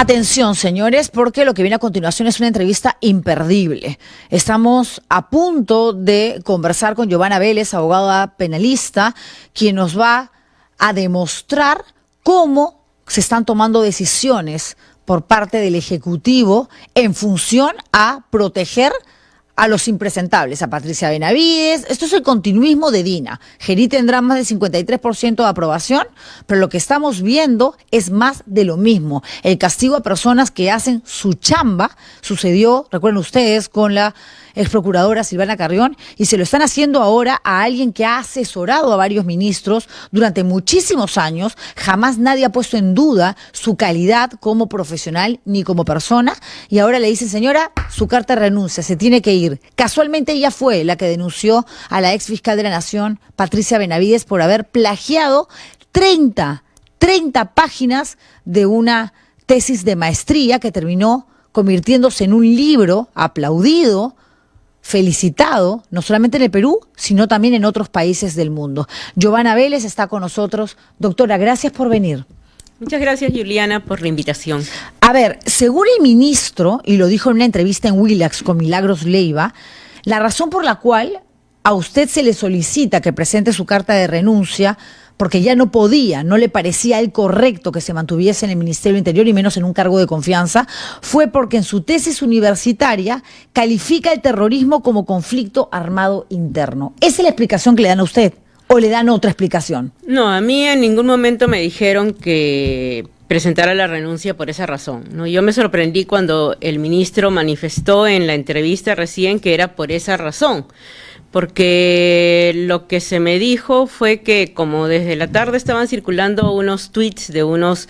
Atención, señores, porque lo que viene a continuación es una entrevista imperdible. Estamos a punto de conversar con Giovanna Vélez, abogada penalista, quien nos va a demostrar cómo se están tomando decisiones por parte del Ejecutivo en función a proteger a los impresentables, a Patricia Benavides. Esto es el continuismo de Dina. Gerí tendrá más del 53% de aprobación, pero lo que estamos viendo es más de lo mismo. El castigo a personas que hacen su chamba sucedió, recuerden ustedes, con la ex procuradora Silvana Carrión, y se lo están haciendo ahora a alguien que ha asesorado a varios ministros durante muchísimos años. Jamás nadie ha puesto en duda su calidad como profesional ni como persona, y ahora le dicen, señora, su carta de renuncia, se tiene que ir. Casualmente ella fue la que denunció a la ex fiscal de la Nación, Patricia Benavides, por haber plagiado 30 páginas de una tesis de maestría que terminó convirtiéndose en un libro aplaudido, felicitado, no solamente en el Perú, sino también en otros países del mundo. Giovanna Vélez está con nosotros. Doctora, gracias por venir. Muchas gracias, Juliana, por la invitación. A ver, según el ministro, y lo dijo en una entrevista en Willax con Milagros Leiva, la razón por la cual a usted se le solicita que presente su carta de renuncia, porque ya no podía, no le parecía a él correcto que se mantuviese en el Ministerio del Interior y menos en un cargo de confianza, fue porque en su tesis universitaria califica el terrorismo como conflicto armado interno. ¿Esa es la explicación que le dan a usted o le dan otra explicación? No, a mí en ningún momento me dijeron que presentara la renuncia por esa razón, ¿no? Yo me sorprendí cuando el ministro manifestó en la entrevista recién que era por esa razón, porque lo que se me dijo fue que como desde la tarde estaban circulando unos tweets de unos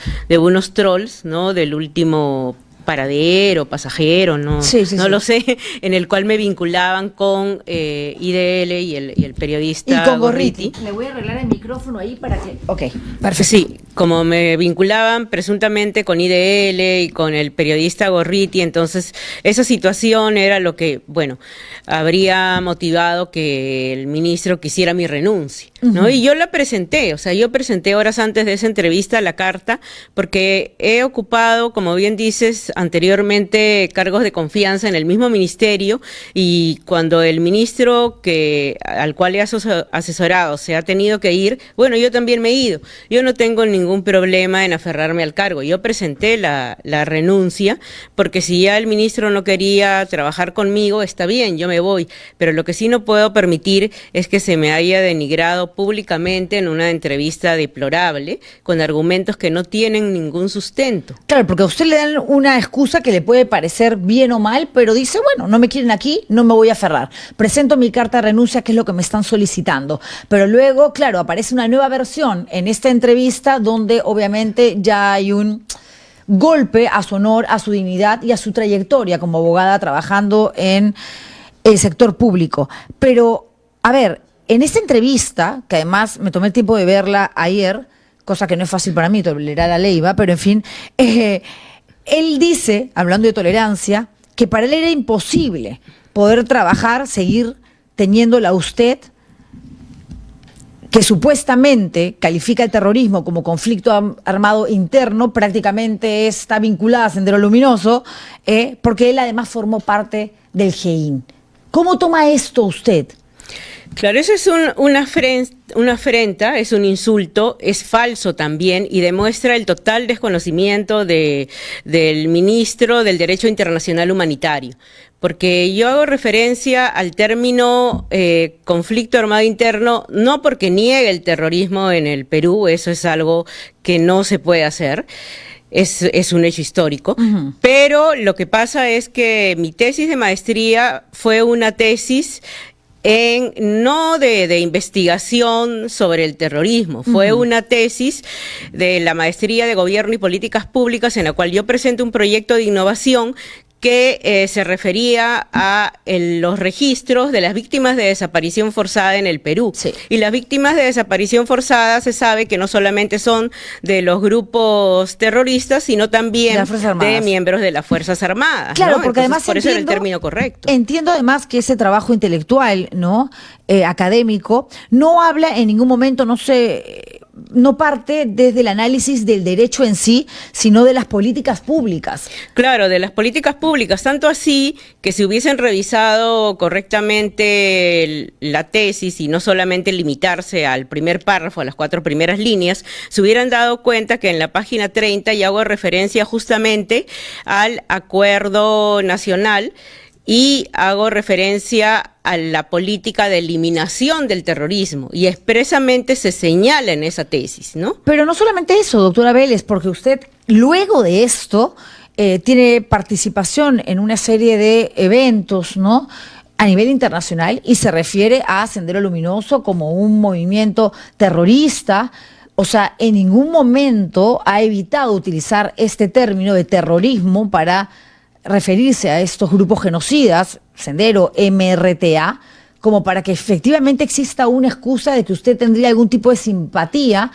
trolls, ¿no? Del último paradero, pasajero, no lo sé, en el cual me vinculaban con IDL y el periodista y con Gorriti. Le voy a arreglar el micrófono ahí para que... Ok, perfecto. Sí, como me vinculaban presuntamente con IDL y con el periodista Gorriti, entonces esa situación era lo que, bueno, habría motivado que el ministro quisiera mi renuncia, ¿no? Y yo la presenté, o sea, yo presenté horas antes de esa entrevista la carta, porque he ocupado, como bien dices, anteriormente cargos de confianza en el mismo ministerio, y cuando el ministro al cual he asesorado se ha tenido que ir, bueno, yo también me he ido. Yo no tengo ningún problema en aferrarme al cargo. Yo presenté la renuncia, porque si ya el ministro no quería trabajar conmigo, está bien, yo me voy, pero lo que sí no puedo permitir es que se me haya denigrado públicamente en una entrevista deplorable, con argumentos que no tienen ningún sustento. Claro, porque a usted le dan una excusa que le puede parecer bien o mal, pero dice, bueno, no me quieren aquí, no me voy a aferrar. Presento mi carta de renuncia, que es lo que me están solicitando. Pero luego, claro, aparece una nueva versión en esta entrevista donde obviamente ya hay un golpe a su honor, a su dignidad y a su trayectoria como abogada trabajando en el sector público. Pero, a ver, en esta entrevista, que además me tomé el tiempo de verla ayer, cosa que no es fácil para mí tolerar a Leiva, pero en fin, él dice, hablando de tolerancia, que para él era imposible poder trabajar, seguir teniéndola a usted, que supuestamente califica el terrorismo como conflicto armado interno, prácticamente está vinculada a Sendero Luminoso, porque él además formó parte del GEIN. ¿Cómo toma esto usted? Claro, eso es una afrenta, es un insulto, es falso también y demuestra el total desconocimiento del ministro del Derecho Internacional Humanitario. Porque yo hago referencia al término conflicto armado interno, no porque niegue el terrorismo en el Perú, eso es algo que no se puede hacer. Es un hecho histórico, pero lo que pasa es que mi tesis de maestría fue una tesis no de investigación sobre el terrorismo, fue una tesis de la maestría de Gobierno y Políticas Públicas, en la cual yo presento un proyecto de innovación que se refería a los registros de las víctimas de desaparición forzada en el Perú. Sí. Y las víctimas de desaparición forzada se sabe que no solamente son de los grupos terroristas, sino también de miembros de las Fuerzas Armadas. Claro, ¿no? porque Entonces, además por eso era el término correcto. Entiendo además que ese trabajo intelectual, ¿no? Académico, no habla en ningún momento, no sé, no parte desde el análisis del derecho en sí, sino de las políticas públicas. Claro, de las políticas públicas, tanto así que si hubiesen revisado correctamente la tesis y no solamente limitarse al primer párrafo, a las 4 primeras líneas, se hubieran dado cuenta que en la página 30 ya hago referencia justamente al acuerdo nacional y hago referencia a la política de eliminación del terrorismo y expresamente se señala en esa tesis, ¿no? Pero no solamente eso, doctora Vélez, porque usted luego de esto tiene participación en una serie de eventos, ¿no?, a nivel internacional, y se refiere a Sendero Luminoso como un movimiento terrorista. O sea, en ningún momento ha evitado utilizar este término de terrorismo para referirse a estos grupos genocidas, Sendero, MRTA, como para que efectivamente exista una excusa de que usted tendría algún tipo de simpatía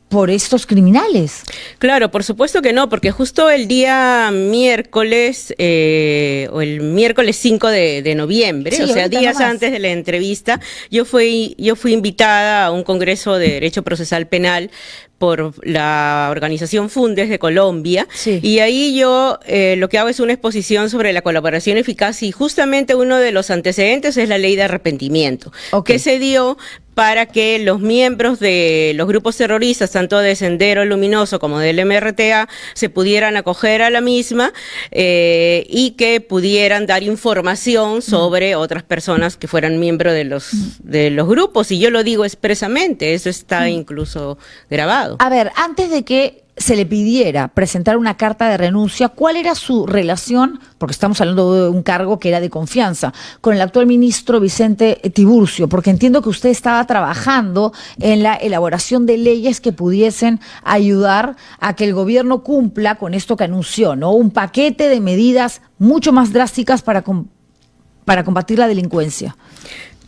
por estos criminales. Claro, por supuesto que no, porque justo el día miércoles, o el miércoles 5 de noviembre, Sí, o sea, días nomás antes de la entrevista, yo fui invitada a un congreso de Derecho Procesal Penal por la organización Fundes de Colombia, Sí. y ahí yo lo que hago es una exposición sobre la colaboración eficaz, y justamente uno de los antecedentes es la ley de arrepentimiento, que se dio para que los miembros de los grupos terroristas, tanto de Sendero Luminoso como del MRTA, se pudieran acoger a la misma y que pudieran dar información sobre otras personas que fueran miembros de los grupos. Y yo lo digo expresamente, eso está incluso grabado. A ver, antes de que se le pidiera presentar una carta de renuncia, ¿cuál era su relación, porque estamos hablando de un cargo que era de confianza, con el actual ministro Vicente Tiburcio? Porque entiendo que usted estaba trabajando en la elaboración de leyes que pudiesen ayudar a que el gobierno cumpla con esto que anunció, ¿no? Un paquete de medidas mucho más drásticas para combatir la delincuencia.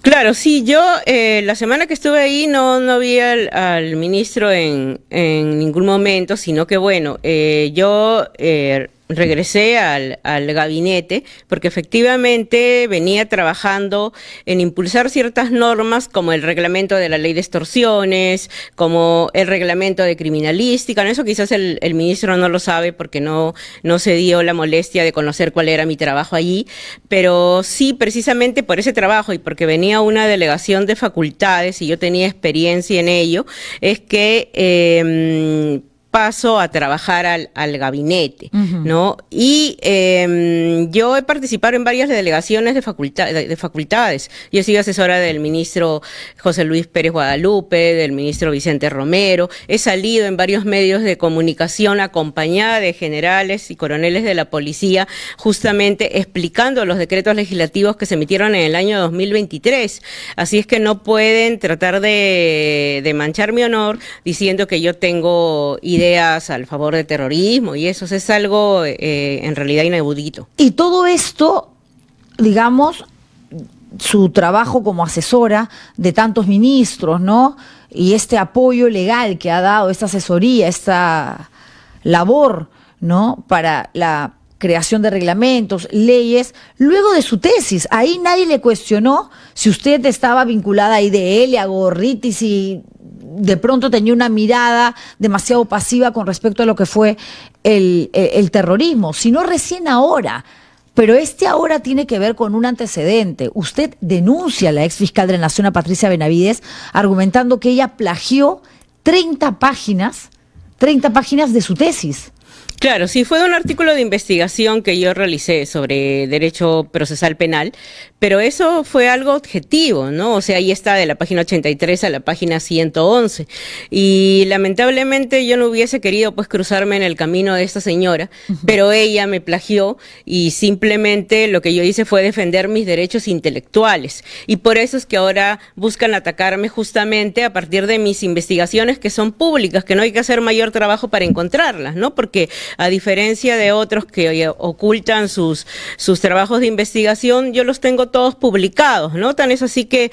Claro, sí, yo la semana que estuve ahí no vi al ministro en ningún momento, sino que bueno, yo regresé al gabinete porque efectivamente venía trabajando en impulsar ciertas normas como el reglamento de la ley de extorsiones, como el reglamento de criminalística. ¿No? Eso quizás el ministro no lo sabe porque no se dio la molestia de conocer cuál era mi trabajo allí, pero sí, precisamente por ese trabajo y porque venía una delegación de facultades y yo tenía experiencia en ello, es que paso a trabajar al gabinete, ¿no? Y yo he participado en varias delegaciones de facultades. Yo he sido asesora del ministro José Luis Pérez Guadalupe, del ministro Vicente Romero. He salido en varios medios de comunicación acompañada de generales y coroneles de la policía, justamente explicando los decretos legislativos que se emitieron en el año 2023. Así es que no pueden tratar de manchar mi honor diciendo que yo tengo ideas al favor de terrorismo y eso es algo en realidad inaudito. Y todo esto, digamos, su trabajo como asesora de tantos ministros, ¿no? Y este apoyo legal que ha dado, esta asesoría, esta labor, ¿no?, para la creación de reglamentos, leyes, luego de su tesis. Ahí nadie le cuestionó si usted estaba vinculada a IDL, a Gorriti, si de pronto tenía una mirada demasiado pasiva con respecto a lo que fue el terrorismo, sino recién ahora. Pero ahora tiene que ver con un antecedente. Usted denuncia a la ex fiscal de la Nación, a Patricia Benavides, argumentando que ella plagió 30 páginas de su tesis. Claro, sí, fue un artículo de investigación que yo realicé sobre derecho procesal penal, pero eso fue algo objetivo, ¿no? O sea, ahí está de la página 83 a la página 111. Y lamentablemente yo no hubiese querido pues cruzarme en el camino de esta señora, pero ella me plagió y simplemente lo que yo hice fue defender mis derechos intelectuales. Y por eso es que ahora buscan atacarme justamente a partir de mis investigaciones que son públicas, que no hay que hacer mayor trabajo para encontrarlas, ¿no? Porque A diferencia de otros que ocultan sus trabajos de investigación, yo los tengo todos publicados, ¿no? Tan es así que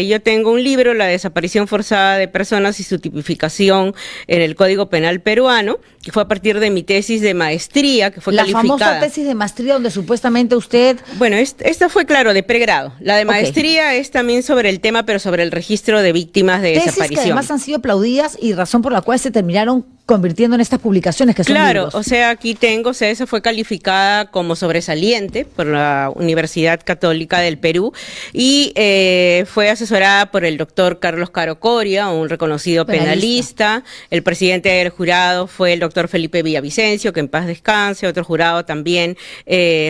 yo tengo un libro, La desaparición forzada de personas y su tipificación en el Código Penal peruano, que fue a partir de mi tesis de maestría, que fue calificada. La famosa tesis de maestría donde supuestamente usted... Bueno, esta fue, claro, de pregrado. La de maestría es también sobre el tema, pero sobre el registro de víctimas de desaparición. Que además han sido aplaudidas y razón por la cual se terminaron convirtiendo en estas publicaciones que son libros. O sea, aquí tengo, esa fue calificada como sobresaliente por la Universidad Católica del Perú y fue asesorada por el doctor Carlos Caro Coria, un reconocido penalista. El presidente del jurado fue el doctor Felipe Villavicencio, que en paz descanse. Otro jurado también,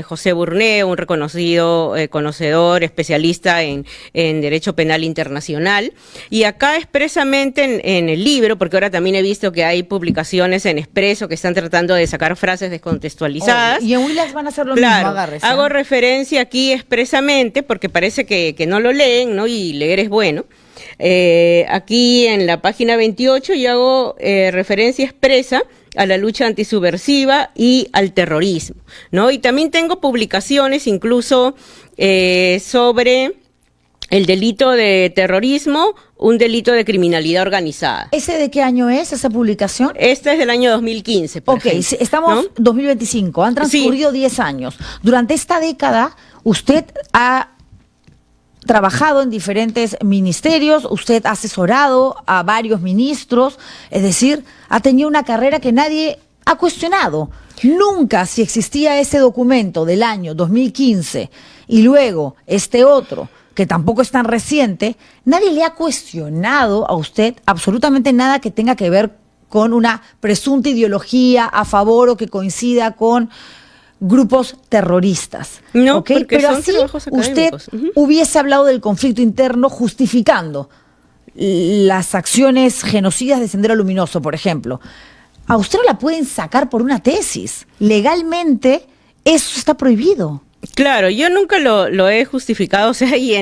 José Burneo, un reconocido conocedor, especialista en Derecho Penal Internacional. Y acá expresamente en el libro, porque ahora también he visto que hay publicaciones en Expreso que están tratando de sacar frases descontextualizadas. Y en Willax van a hacer lo mismo, agárrese. Hago referencia aquí expresamente porque parece que no lo leen, ¿no? Y leer es bueno. Aquí en la página 28 yo hago referencia expresa a la lucha antisubversiva y al terrorismo, ¿no? Y también tengo publicaciones incluso sobre el delito de terrorismo, un delito de criminalidad organizada. ¿Ese de qué año es, esa publicación? Esta es del año 2015, por ejemplo, estamos ¿no? 2025, han transcurrido 10 años. Durante esta década, usted ha trabajado en diferentes ministerios, usted ha asesorado a varios ministros, es decir, ha tenido una carrera que nadie ha cuestionado. Nunca, si existía ese documento del año 2015 y luego este otro, que tampoco es tan reciente, nadie le ha cuestionado a usted absolutamente nada que tenga que ver con una presunta ideología a favor o que coincida con grupos terroristas. No, porque pero son así trabajos académicos. Usted hubiese hablado del conflicto interno justificando las acciones genocidas de Sendero Luminoso, por ejemplo. A usted no la pueden sacar por una tesis. Legalmente eso está prohibido. Claro, yo nunca lo he justificado, o sea, y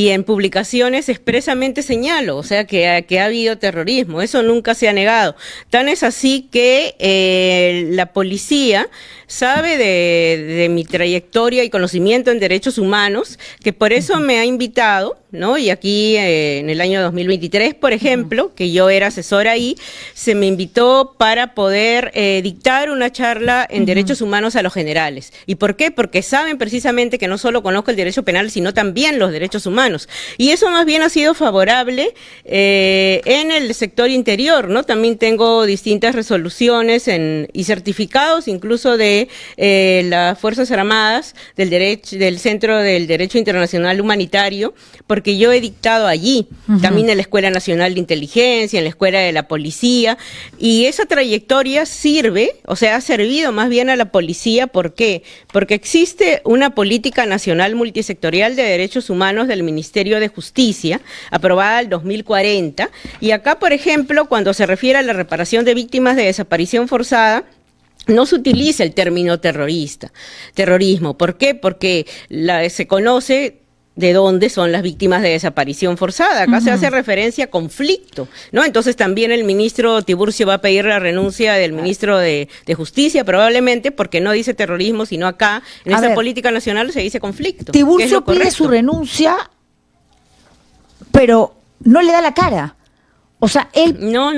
en publicaciones expresamente señalo, o sea, que ha habido terrorismo, eso nunca se ha negado. Tan es así que la policía sabe de mi trayectoria y conocimiento en derechos humanos, que por eso me ha invitado, ¿no? Y aquí en el año 2023, por ejemplo, que yo era asesora ahí, se me invitó para poder dictar una charla en derechos humanos a los generales. ¿Y por qué? Porque saben precisamente que no solo conozco el derecho penal, sino también los derechos humanos. Y eso más bien ha sido favorable en el sector interior, ¿no? También tengo distintas resoluciones y certificados incluso de las Fuerzas Armadas del Centro del Derecho Internacional Humanitario, porque yo he dictado allí, también en la Escuela Nacional de Inteligencia, en la Escuela de la Policía, y esa trayectoria sirve, o sea, ha servido más bien a la policía. ¿Por qué? Porque existe una política nacional multisectorial de derechos humanos del Ministerio de Justicia, aprobada en 2040, y acá, por ejemplo, cuando se refiere a la reparación de víctimas de desaparición forzada, no se utiliza el término terrorismo. ¿Por qué? Porque se conoce de dónde son las víctimas de desaparición forzada. Acá se hace referencia a conflicto, ¿no? Entonces también el ministro Tiburcio va a pedir la renuncia del ministro de Justicia, probablemente, porque no dice terrorismo, sino acá, en esta política nacional se dice conflicto. Tiburcio pide su renuncia, pero no le da la cara. O sea, él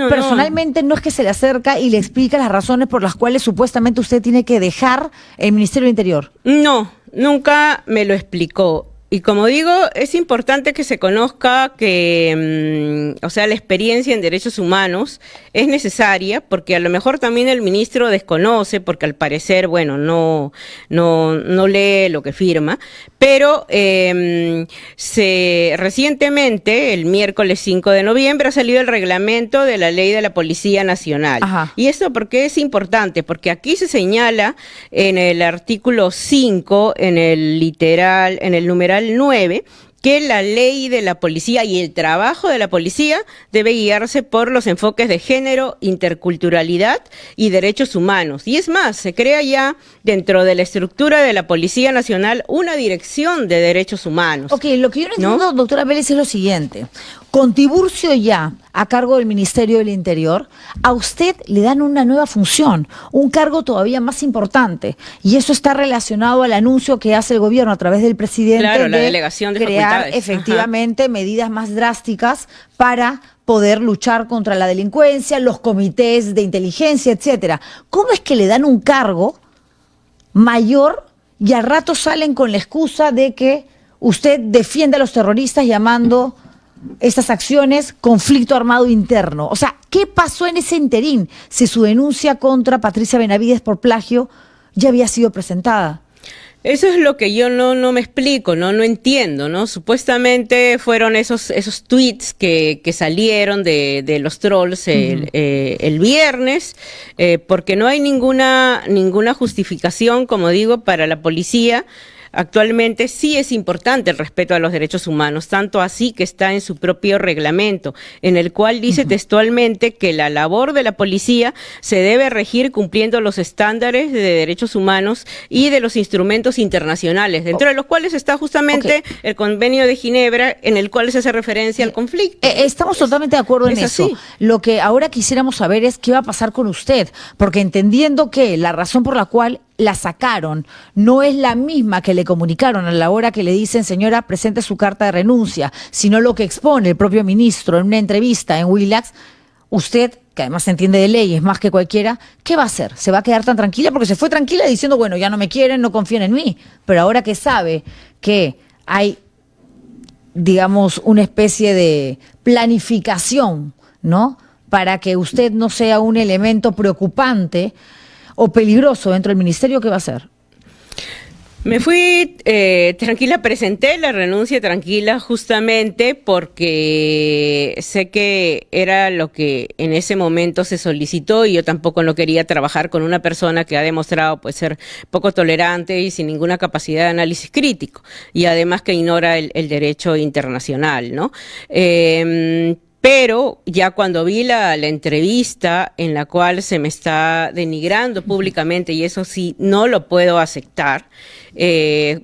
personalmente no es que se le acerca y le explica las razones por las cuales supuestamente usted tiene que dejar el Ministerio del Interior. No, nunca me lo explicó. Y como digo, es importante que se conozca que, o sea, la experiencia en derechos humanos es necesaria, porque a lo mejor también el ministro desconoce, porque al parecer, bueno, no lee lo que firma, pero recientemente, el miércoles 5 de noviembre, ha salido el reglamento de la Ley de la Policía Nacional. Ajá. ¿Y esto por qué es importante? Porque aquí se señala en el artículo 5, en el numeral 9, que la ley de la policía y el trabajo de la policía debe guiarse por los enfoques de género, interculturalidad y derechos humanos. Y es más, se crea ya dentro de la estructura de la Policía Nacional una dirección de derechos humanos. Ok, lo que yo no entiendo, doctora Vélez, es lo siguiente. con Tiburcio ya a cargo del Ministerio del Interior, a usted le dan una nueva función, un cargo todavía más importante. Y eso está relacionado al anuncio que hace el gobierno a través del presidente Claro, la de delegación de crear facultades. efectivamente medidas más drásticas para poder luchar contra la delincuencia, los comités de inteligencia, etcétera. ¿Cómo es que le dan un cargo mayor y al rato salen con la excusa de que usted defiende a los terroristas llamando estas acciones conflicto armado interno? O sea, ¿qué pasó en ese interín si su denuncia contra Patricia Benavides por plagio ya había sido presentada? Eso es lo que yo no me explico, no entiendo, ¿no? Supuestamente fueron esos tweets que salieron de los trolls el viernes, porque no hay ninguna justificación, como digo, para la policía. Actualmente sí es importante el respeto a los derechos humanos, tanto así que está en su propio reglamento, en el cual dice textualmente que la labor de la policía se debe regir cumpliendo los estándares de derechos humanos y de los instrumentos internacionales, dentro de los cuales está justamente el Convenio de Ginebra, en el cual se hace referencia al conflicto. Estamos totalmente de acuerdo en eso. Así. Lo que ahora quisiéramos saber es qué va a pasar con usted, porque entendiendo que la razón por la cual la sacaron no es la misma que le comunicaron a la hora que le dicen, señora, presente su carta de renuncia, sino lo que expone el propio ministro en una entrevista en Willax. Usted, que además se entiende de leyes más que cualquiera, ¿qué va a hacer? ¿Se va a quedar tan tranquila? Porque se fue tranquila diciendo, bueno, ya no me quieren, no confían en mí. Pero ahora que sabe que hay, digamos, una especie de planificación, ¿no?, para que usted no sea un elemento preocupante o peligroso dentro del ministerio, ¿qué va a hacer? Me fui tranquila, presenté la renuncia tranquila justamente porque sé que era lo que en ese momento se solicitó y yo tampoco no quería trabajar con una persona que ha demostrado pues ser poco tolerante y sin ninguna capacidad de análisis crítico y además que ignora el derecho internacional, ¿no? Pero ya cuando vi la entrevista en la cual se me está denigrando públicamente, y eso sí no lo puedo aceptar,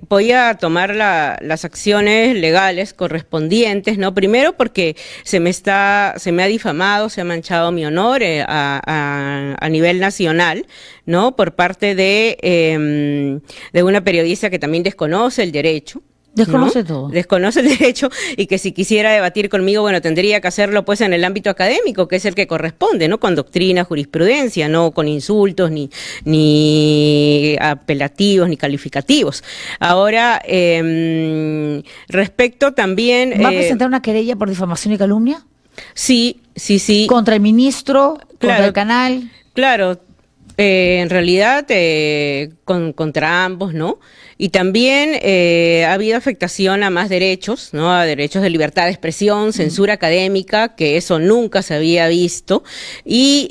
voy a tomar las acciones legales correspondientes, ¿no? Primero porque se me ha difamado, se ha manchado mi honor a nivel nacional, ¿no? Por parte de una periodista que también desconoce el derecho. Desconoce ¿no? todo. Desconoce el derecho y que si quisiera debatir conmigo, bueno, tendría que hacerlo pues en el ámbito académico, que es el que corresponde, ¿no? Con doctrina, jurisprudencia, no con insultos, ni apelativos, ni calificativos. Ahora, respecto también... ¿Va a presentar una querella por difamación y calumnia? Sí. ¿Contra el ministro? ¿Contra el canal? Claro. En realidad, contra ambos, ¿no? Y también ha habido afectación a más derechos, ¿no? A derechos de libertad de expresión, censura académica, que eso nunca se había visto. Y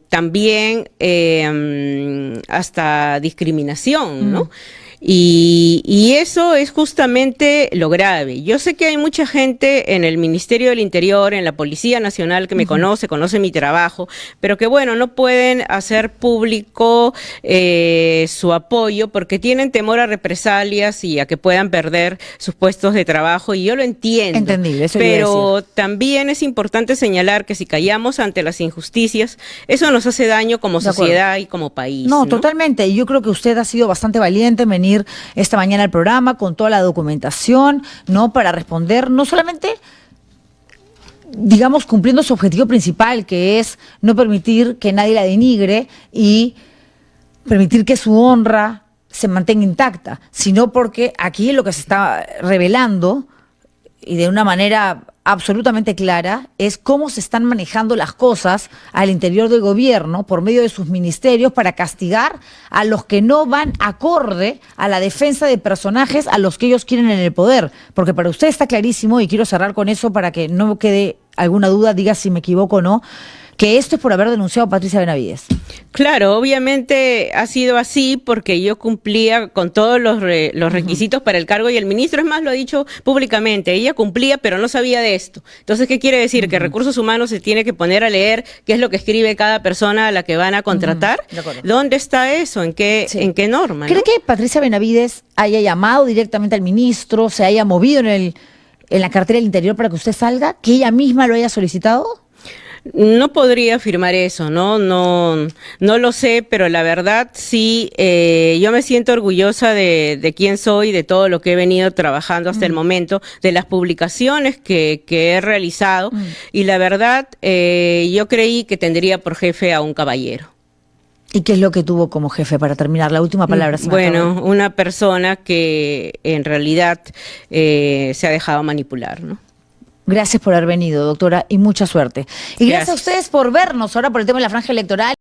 también hasta discriminación, ¿no? Y eso es justamente lo grave. Yo sé que hay mucha gente en el Ministerio del Interior, en la Policía Nacional que me conoce mi trabajo, pero que bueno, no pueden hacer público su apoyo porque tienen temor a represalias y a que puedan perder sus puestos de trabajo, y yo lo entiendo. Entendible, eso pero también es importante señalar que si callamos ante las injusticias, eso nos hace daño como sociedad y como país. No, ¿no? totalmente. Y yo creo que usted ha sido bastante valiente en venir esta mañana al programa con toda la documentación, ¿no? Para responder, no solamente, digamos, cumpliendo su objetivo principal, que es no permitir que nadie la denigre y permitir que su honra se mantenga intacta, sino porque aquí lo que se está revelando, y de una manera absolutamente clara, es cómo se están manejando las cosas al interior del gobierno por medio de sus ministerios para castigar a los que no van acorde a la defensa de personajes a los que ellos quieren en el poder. Porque para usted está clarísimo, y quiero cerrar con eso para que no quede alguna duda, diga si me equivoco o no, que esto es por haber denunciado a Patricia Benavides. Claro, obviamente ha sido así porque yo cumplía con todos los requisitos para el cargo y el ministro, es más, lo ha dicho públicamente, ella cumplía pero no sabía de esto. Entonces, ¿qué quiere decir? Que Recursos Humanos se tiene que poner a leer qué es lo que escribe cada persona a la que van a contratar. ¿Dónde está eso? ¿En qué norma? ¿Cree que Patricia Benavides haya llamado directamente al ministro, se haya movido en en la cartera del Interior para que usted salga, que ella misma lo haya solicitado? No podría afirmar eso, ¿no? No lo sé, pero la verdad sí, yo me siento orgullosa de quién soy, de todo lo que he venido trabajando hasta el momento, de las publicaciones que he realizado, y la verdad yo creí que tendría por jefe a un caballero. ¿Y qué es lo que tuvo como jefe, para terminar? La última palabra. Bueno, una persona que en realidad se ha dejado manipular, ¿no? Gracias por haber venido, doctora, y mucha suerte. Y gracias a Gracias. ustedes por vernos ahora por el tema de la franja electoral.